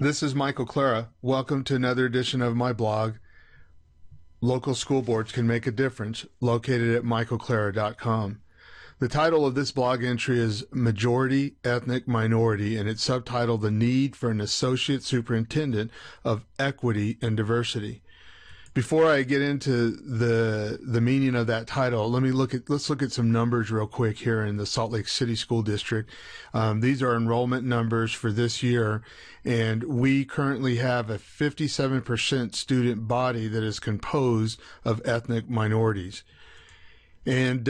This is Michael Clara. Welcome to another edition of my blog, Local School Boards Can Make a Difference, located at michaelclara.com. The title of this blog entry is Majority Ethnic Minority, and it's subtitled The Need for an Associate Superintendent of Equity and Diversity. Before I get into the meaning of that title, let's look at some numbers real quick here in the Salt Lake City School District. These are enrollment numbers for this year, and we currently have a 57% student body that is composed of ethnic minorities. And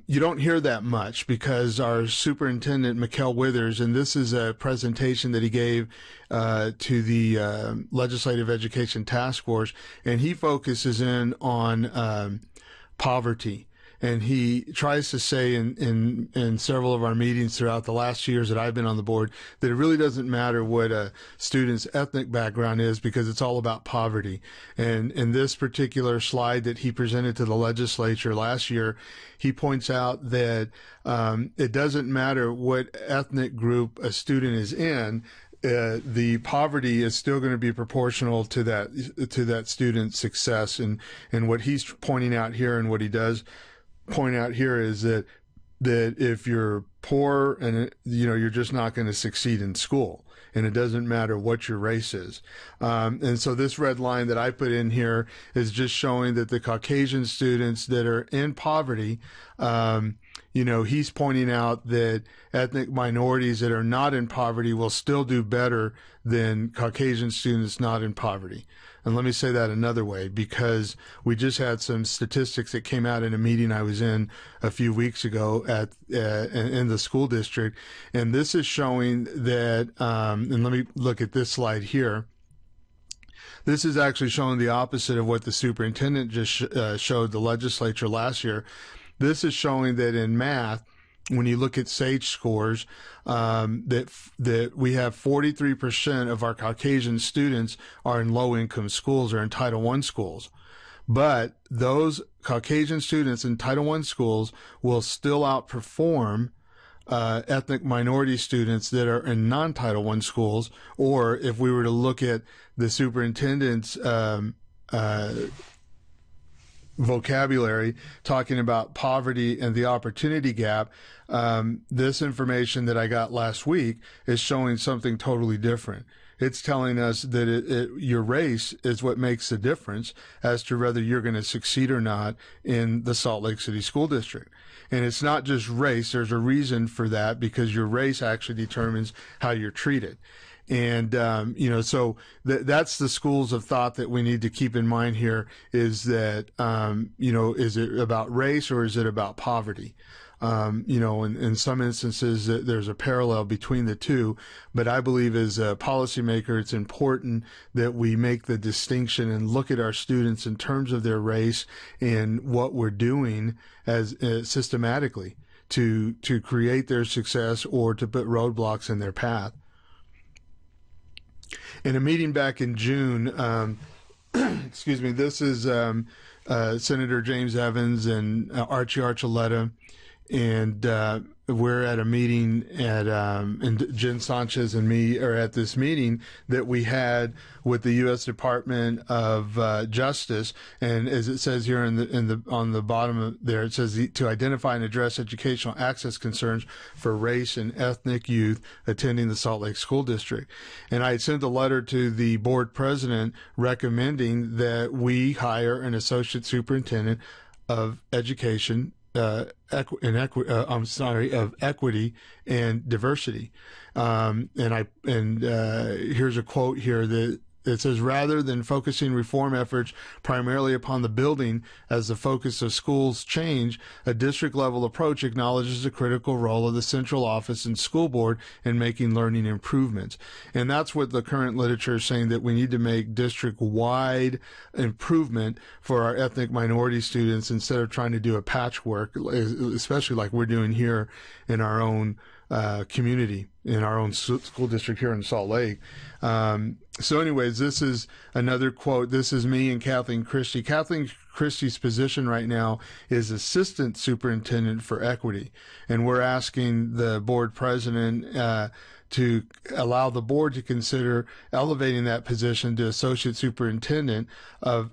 you don't hear that much because our superintendent, Mikkel Withers, and this is a presentation that he gave to the Legislative Education Task Force, and he focuses in on poverty. And he tries to say in several of our meetings throughout the last years that I've been on the board that it really doesn't matter what a student's ethnic background is because it's all about poverty. And in this particular slide that he presented to the legislature last year, he points out that it doesn't matter what ethnic group a student is in. The poverty is still going to be proportional to that student's success. And what he's pointing out here and what he does point out here is that if you're poor and you're just not going to succeed in school, and it doesn't matter what your race is. And so this red line that I put in here is just showing that the Caucasian students that are in poverty, he's pointing out that ethnic minorities that are not in poverty will still do better than Caucasian students not in poverty. And let me say that another way, because we just had some statistics that came out in a meeting I was in a few weeks ago in the school district. And this is showing that, and let me look at this slide here. This is actually showing the opposite of what the superintendent just showed the legislature last year. This is showing that in math, when you look at SAGE scores, that we have 43% of our Caucasian students are in low-income schools or in Title I schools. But those Caucasian students in Title I schools will still outperform ethnic minority students that are in non-Title I schools. Or if we were to look at the superintendent's vocabulary talking about poverty and the opportunity gap, this information that I got last week is showing something totally different. It's telling us that your race is what makes the difference as to whether you're going to succeed or not in the Salt Lake City School District. And it's not just race. There's a reason for that, because your race actually determines how you're treated. And, so that's the schools of thought that we need to keep in mind here is that, is it about race or is it about poverty? In some instances there's a parallel between the two, but I believe as a policymaker, it's important that we make the distinction and look at our students in terms of their race and what we're doing as systematically to create their success or to put roadblocks in their path. In a meeting back in June, excuse me, this is Senator James Evans and Archie Archuleta, and we're at a meeting and Jen Sanchez and me are at this meeting that we had with the U.S. Department of Justice. And as it says here on the bottom of there, it says to identify and address educational access concerns for race and ethnic youth attending the Salt Lake School District. And I had sent a letter to the board president recommending that we hire an associate superintendent of education of equity and diversity. Here's a quote here that it says, rather than focusing reform efforts primarily upon the building as the focus of schools change, a district level approach acknowledges the critical role of the central office and school board in making learning improvements. And that's what the current literature is saying, that we need to make district wide improvement for our ethnic minority students instead of trying to do a patchwork, especially like we're doing here in our own community, in our own school district here in Salt Lake. So anyways, this is another quote. This is me and Kathleen Christie. Kathleen Christie's position right now is Assistant Superintendent for Equity. And we're asking the board president to allow the board to consider elevating that position to associate superintendent of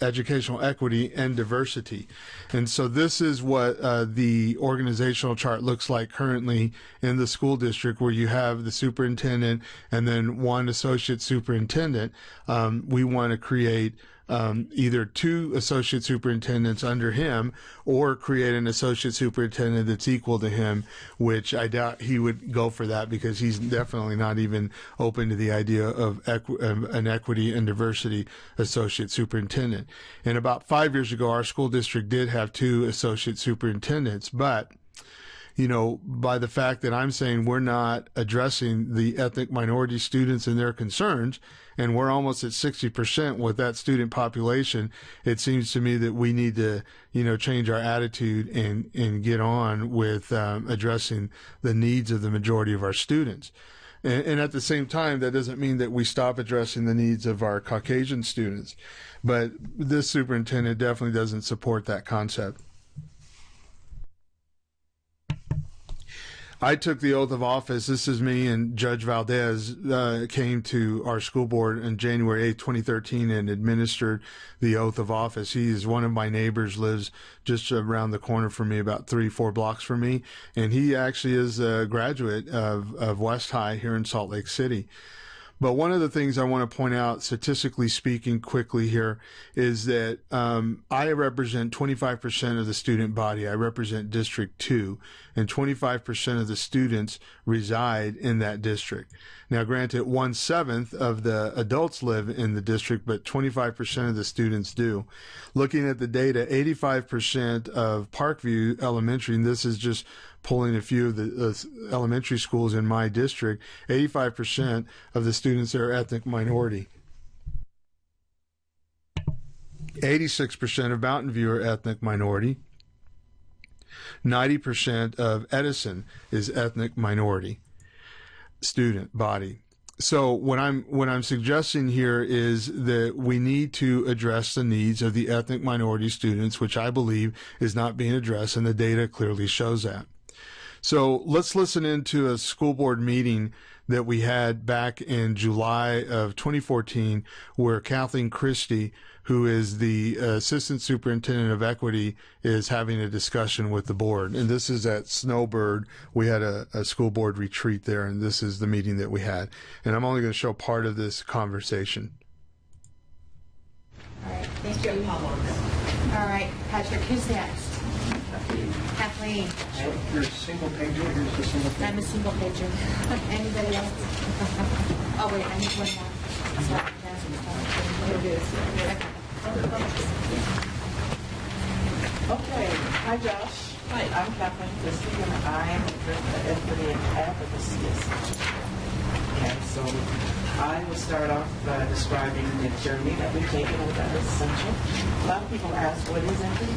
educational equity and diversity. And so this is what the organizational chart looks like currently in the school district, where you have the superintendent and then one associate superintendent. We want to create either two associate superintendents under him, or create an associate superintendent that's equal to him, which I doubt he would go for that, because he's definitely not even open to the idea of an equity and diversity associate superintendent. And about 5 years ago, our school district did have two associate superintendents, but by the fact that I'm saying we're not addressing the ethnic minority students and their concerns, and we're almost at 60% with that student population, it seems to me that we need to, change our attitude and get on with addressing the needs of the majority of our students. And at the same time, that doesn't mean that we stop addressing the needs of our Caucasian students. But this superintendent definitely doesn't support that concept. I took the oath of office. This is me, and Judge Valdez came to our school board on January 8, 2013 and administered the oath of office. He is one of my neighbors, lives just around the corner from me, about 3-4 blocks from me, and he actually is a graduate of West High here in Salt Lake City. But one of the things I want to point out, statistically speaking, quickly here, is that I represent 25% of the student body. I represent District 2, and 25% of the students reside in that district. Now, granted, 1/7 of the adults live in the district, but 25% of the students do. Looking at the data, 85% of Parkview Elementary, and this is just pulling a few of the elementary schools in my district, 85% of the students are ethnic minority. 86% of Mountain View are ethnic minority. 90% of Edison is ethnic minority student body. So what I'm suggesting here is that we need to address the needs of the ethnic minority students, which I believe is not being addressed, and the data clearly shows that. So let's listen into a school board meeting that we had back in July of 2014, where Kathleen Christie, who is the Assistant Superintendent of Equity, is having a discussion with the board. And this is at Snowbird. We had a school board retreat there, and this is the meeting that we had. And I'm only going to show part of this conversation. All right, thank you. All right, Patrick, who's next? Kathleen. You're a single pager. Here's the single pager. I'm a single pager. Anybody else? Oh wait, I need one more. Sorry, here it is. Okay. Hi, Josh. Hi. I'm Kathleen Christie, and I am the Director of Equity and Advocacy. And so I will start off by describing the journey that we've taken over at Essential. A lot of people ask, what is equity?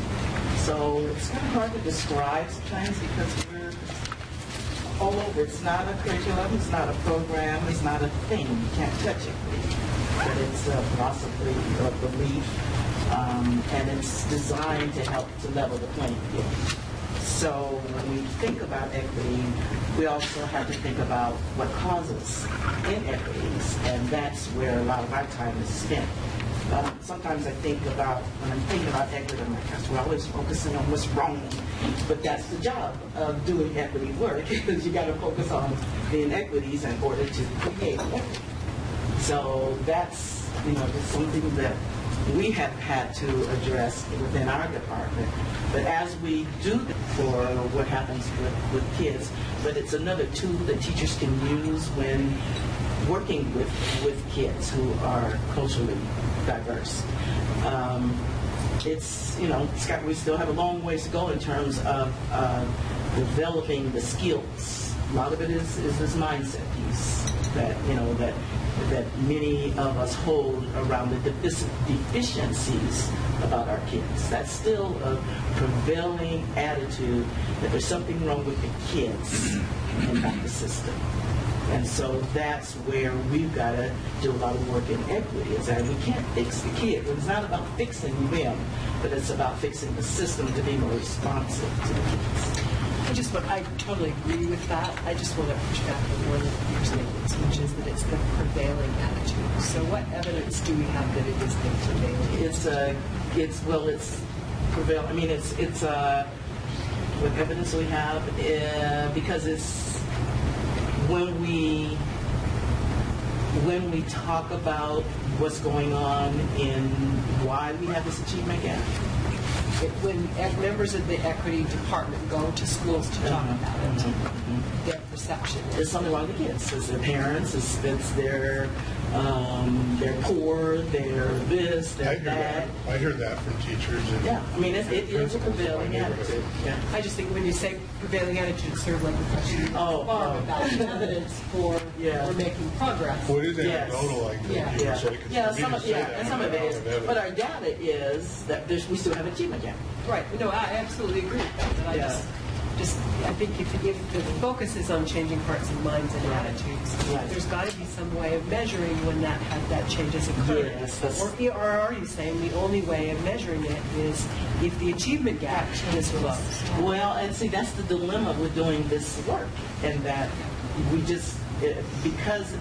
So it's kind of hard to describe sometimes, because we're all over. It's not a curriculum, it's not a program, it's not a thing. You can't touch it. But it's a philosophy or belief, and it's designed to help to level the playing field. So when we think about equity, we also have to think about what causes inequities, and that's where a lot of our time is spent. Sometimes I think about, when I'm thinking about equity, I'm like, gosh, we're always focusing on what's wrong. But that's the job of doing equity work, because you got to focus on the inequities in order to create equity. So that's, just something that we have had to address within our department. But as we do that for what happens with kids, but it's another tool that teachers can use when working with kids who are culturally diverse. We still have a long ways to go in terms of developing the skills. A lot of it is this mindset piece that many of us hold around the deficiencies about our kids. That's still a prevailing attitude that there's something wrong with the kids and not the system. And so that's where we've got to do a lot of work in equity, is that we can't fix the kid. It's not about fixing them, but it's about fixing the system to be more responsive to the kids. I totally agree with that. I just want to push back on one of your statements, which is that it's the prevailing attitude. So what evidence do we have that it is the prevailing? It's prevailing. I mean, what evidence we have because it's when we talk about what's going on in why we have this achievement gap. When members of the equity department go to schools to talk about it, their perception There's something wrong with the kids. It's their parents. It's they're poor. They're this. They're that. I hear that from teachers. And Yeah, I mean it is a prevailing attitude. Yeah. I just think when you say prevailing attitude, it's sort of like a question about evidence for making progress. What is Yes. anecdotal like that? Some of it is. But our data is that we still have achievement gap. Right. No, I absolutely agree with that. But I think if the focus is on changing hearts and minds and attitudes, there's got to be some way of measuring when that change has occurred. Yes, or are you saying the only way of measuring it is if the achievement gap is closed? Well, and see, that's the dilemma with doing this work, and that we just because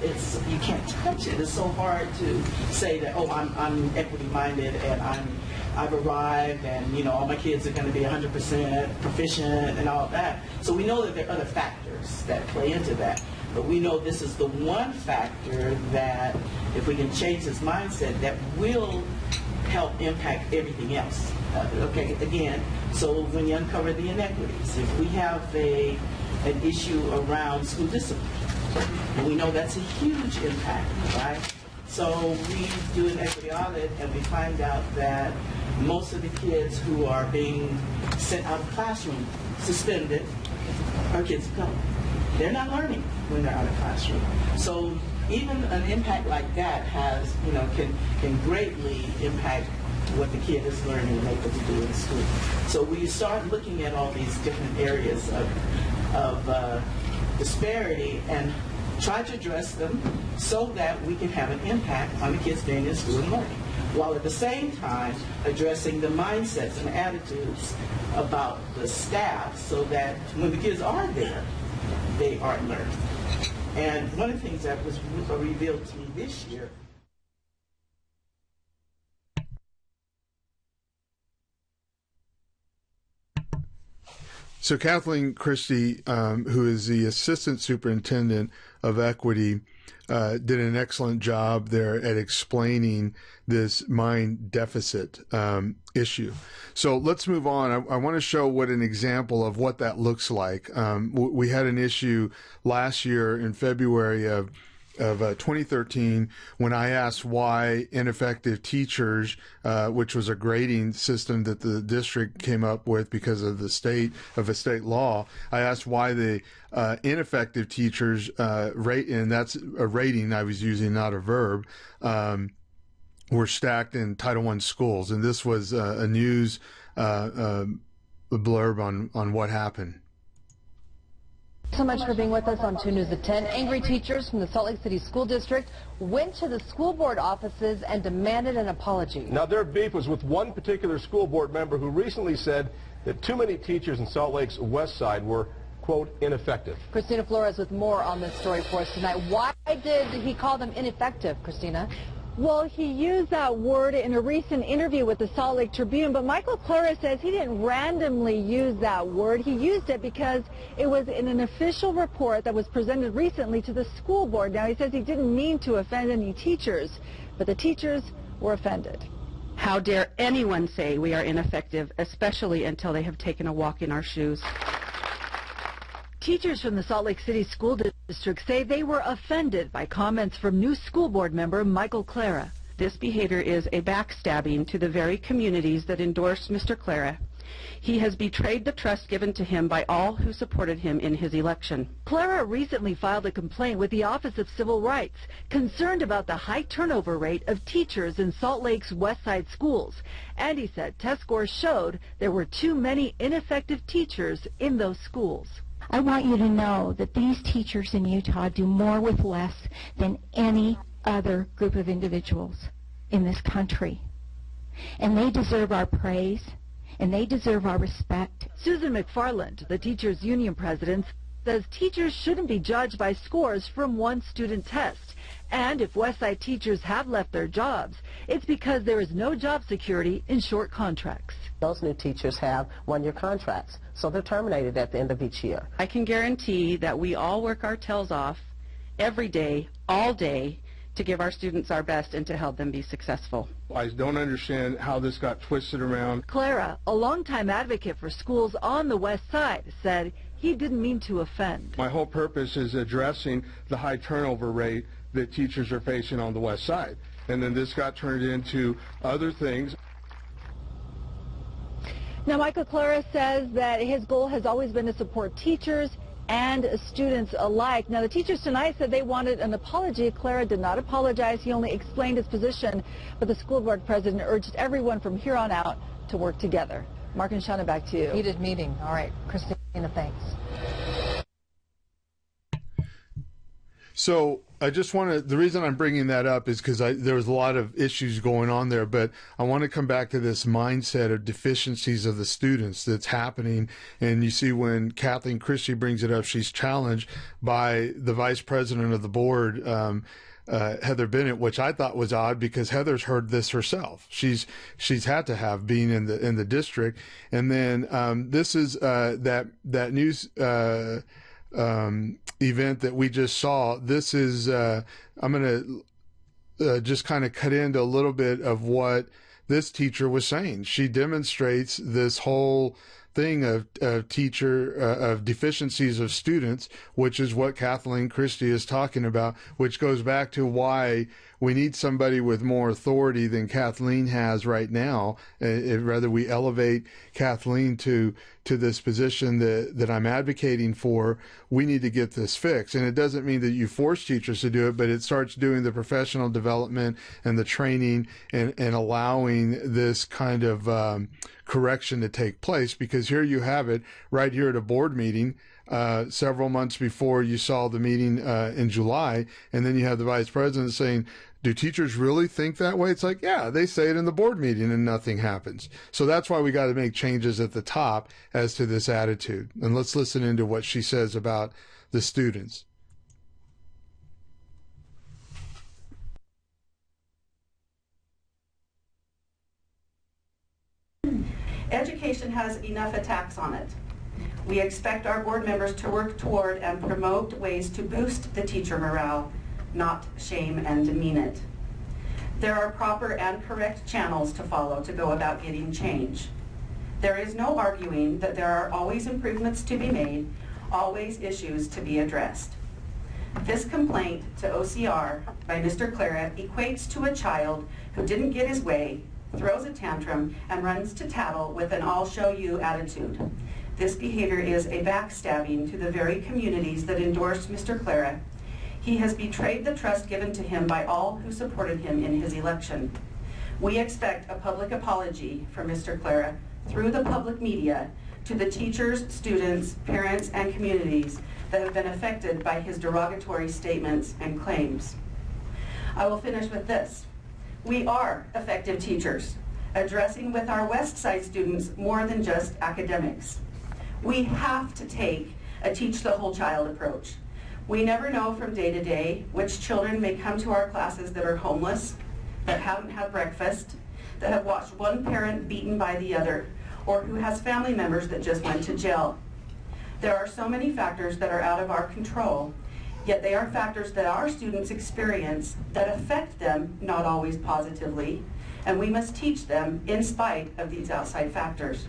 you can't touch it. It's so hard to say that I'm equity minded and I've arrived and all my kids are going to be 100% proficient and all of that. So we know that there are other factors that play into that. But we know this is the one factor that if we can change his mindset, that will help impact everything else. Again, so when you uncover the inequities, if we have an issue around school discipline, and we know that's a huge impact, right? So we do an equity audit and we find out that most of the kids who are being sent out of the classroom, suspended, are kids of color. They're not learning when they're out of the classroom. So even an impact like that has, can greatly impact what the kid is learning and able to do in school. So we start looking at all these different areas of disparity and try to address them so that we can have an impact on the kids being in school and learning, while at the same time addressing the mindsets and attitudes about the staff so that when the kids are there, they aren't learning. And one of the things that was revealed to me this year. So Kathleen Christie, who is the Assistant Superintendent of Equity, did an excellent job there at explaining this mind deficit issue. So let's move on. I want to show what an example of what that looks like. We had an issue last year in February of 2013 when I asked why ineffective teachers, which was a grading system that the district came up with because of a state law, I asked why the ineffective teachers rate, and that's a rating I was using, not a verb, were stacked in Title I schools, and this was a news blurb on what happened. So much for being with us on 2 News at 10. Angry teachers from the Salt Lake City School District went to the school board offices and demanded an apology. Now, their beef was with one particular school board member who recently said that too many teachers in Salt Lake's West Side were, quote, ineffective. Christina Flores with more on this story for us tonight. Why did he call them ineffective, Christina? Well, he used that word in a recent interview with the Salt Lake Tribune, but Michael Clara says he didn't randomly use that word. He used it because it was in an official report that was presented recently to the school board. Now, he says he didn't mean to offend any teachers, but the teachers were offended. How dare anyone say we are ineffective, especially until they have taken a walk in our shoes. Teachers from the Salt Lake City School District say they were offended by comments from new school board member Michael Clara. This behavior is a backstabbing to the very communities that endorsed Mr. Clara. He has betrayed the trust given to him by all who supported him in his election. Clara recently filed a complaint with the Office of Civil Rights, concerned about the high turnover rate of teachers in Salt Lake's West Side schools. And he said test scores showed there were too many ineffective teachers in those schools. I want you to know that these teachers in Utah do more with less than any other group of individuals in this country. And they deserve our praise, and they deserve our respect. Susan McFarland, the teachers union president, says teachers shouldn't be judged by scores from one student test. And if Westside teachers have left their jobs, it's because there is no job security in short contracts. Those new teachers have one-year contracts, so they're terminated at the end of each year. I can guarantee that we all work our tails off every day, all day, to give our students our best and to help them be successful. I don't understand how this got twisted around. Clara, a longtime advocate for schools on the West Side, said he didn't mean to offend. My whole purpose is addressing the high turnover rate that teachers are facing on the West Side. And then this got turned into other things. Now, Michael Clara says that his goal has always been to support teachers and students alike. Now, the teachers tonight said they wanted an apology. Clara did not apologize. He only explained his position, but the school board president urged everyone from here on out to work together. Mark and Shauna, back to you. Heated meeting. All right, Christina, thanks. So I just want to, the reason I'm bringing that up is because there was a lot of issues going on there, but I want to come back to this mindset of deficiencies of the students that's happening. And you see when Kathleen Christie brings it up, she's challenged by the vice president of the board, Heather Bennett, which I thought was odd because Heather's heard this herself. She's had to have being in the district. And then this is that news event that we just saw. This is I'm going to just kind of cut into a little bit of what this teacher was saying. She demonstrates this whole thing of deficiencies of students, which is what Kathleen Christie is talking about, which goes back to why we need somebody with more authority than Kathleen has right now. Rather, we elevate Kathleen to this position that I'm advocating for. We need to get this fixed. And it doesn't mean that you force teachers to do it, but it starts doing the professional development and the training and allowing this kind of correction to take place, because here you have it right here at a board meeting several months before you saw the meeting in July, and then you have the vice president saying, do teachers really think that way? It's like, yeah, they say it in the board meeting and nothing happens. So that's why we got to make changes at the top as to this attitude. And let's listen into what she says about the students. Education has enough attacks on it. We expect our board members to work toward and promote ways to boost the teacher morale, not shame and demean it. There are proper and correct channels to follow to go about getting change. There is no arguing that there are always improvements to be made, always issues to be addressed. This complaint to OCR by Mr. Clara equates to a child who didn't get his way, throws a tantrum, and runs to tattle with an I'll show you attitude. This behavior is a backstabbing to the very communities that endorsed Mr. Clara. He has betrayed the trust given to him by all who supported him in his election. We expect a public apology from Mr. Clara through the public media to the teachers, students, parents, and communities that have been affected by his derogatory statements and claims. I will finish with this. We are effective teachers, addressing with our West Side students more than just academics. We have to take a teach the whole child approach. We never know from day to day which children may come to our classes that are homeless, that haven't had breakfast, that have watched one parent beaten by the other, or who has family members that just went to jail. There are so many factors that are out of our control, yet they are factors that our students experience that affect them, not always positively, and we must teach them in spite of these outside factors.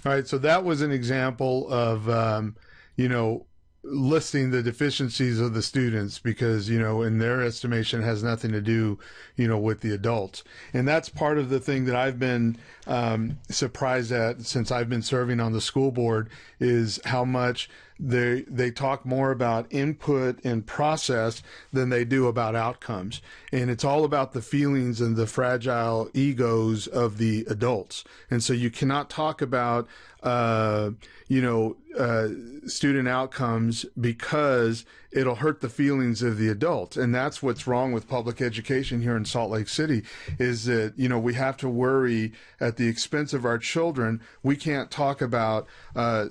All right, so that was an example of, listing the deficiencies of the students because, in their estimation, it has nothing to do, with the adults. And that's part of the thing that I've been surprised at since I've been serving on the school board is how much they talk more about input and process than they do about outcomes. And it's all about the feelings and the fragile egos of the adults. And so you cannot talk about, student outcomes because it'll hurt the feelings of the adults. And that's what's wrong with public education here in Salt Lake City is that, we have to worry at the expense of our children. We can't talk about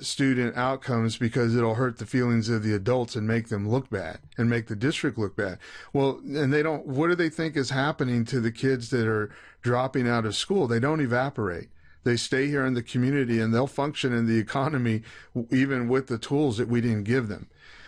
student outcomes because it'll hurt the feelings of the adults and make them look bad and make the district look bad. Well, and what do they think is happening to the kids that are dropping out of school? They don't evaporate. They stay here in the community and they'll function in the economy even with the tools that we didn't give them.